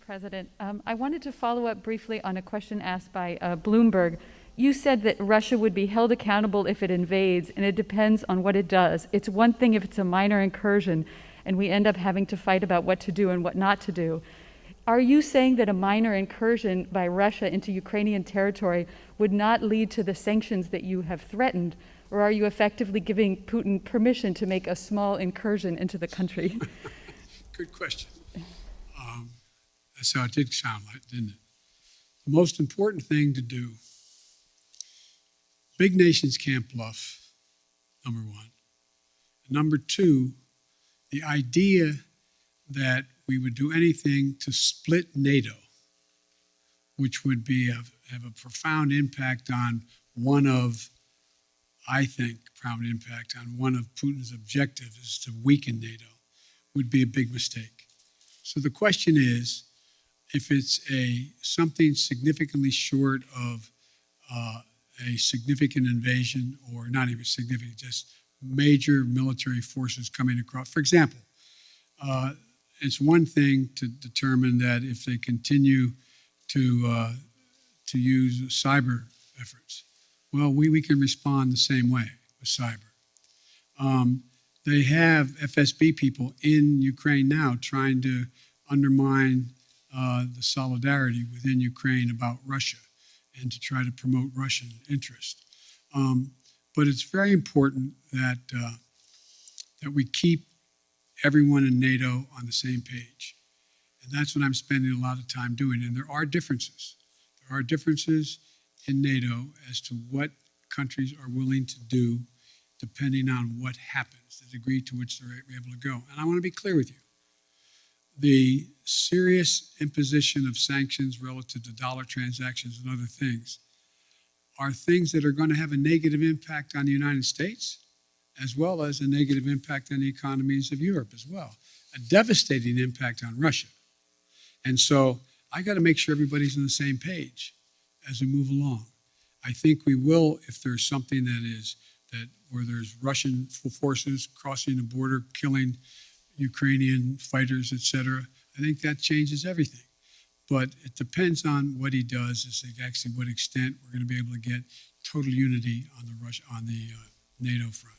President. I wanted to follow up briefly on a question asked by Bloomberg. You said that Russia would be held accountable if it invades, and it depends on what it does. It's one thing if it's a minor incursion, and we end up having to fight about what to do and what not to do. Are you saying that a minor incursion by Russia into Ukrainian territory would not lead to the sanctions that you have threatened, or are you effectively giving Putin permission to make a small incursion into the country? Good question. That's how it did sound like, didn't it? The most important thing to do, big nations can't bluff, number one. Number two, the idea that we would do anything to split NATO, which would be have a profound impact on one of Putin's objectives is to weaken NATO, would be a big mistake. So the question is, if it's something significantly short of a significant invasion, or not even significant, just major military forces coming across. For example, it's one thing to determine that if they continue to use cyber efforts, well, we can respond the same way with cyber. They have FSB people in Ukraine now trying to undermine the solidarity within Ukraine about Russia and to try to promote Russian interest. But it's very important that we keep everyone in NATO on the same page. And that's what I'm spending a lot of time doing. And there are differences. There are differences in NATO as to what countries are willing to do depending on what happens, the degree to which they're able to go. And I want to be clear with you. The serious imposition of sanctions relative to dollar transactions and other things are things that are going to have a negative impact on the United States, as well as a negative impact on the economies of Europe as well, a devastating impact on Russia. And so I got to make sure everybody's on the same page as we move along. I think we will if there's something where there's Russian forces crossing the border, killing Ukrainian fighters, etc. I think that changes everything. But it depends on what he does, is actually what extent we're going to be able to get total unity on the NATO front.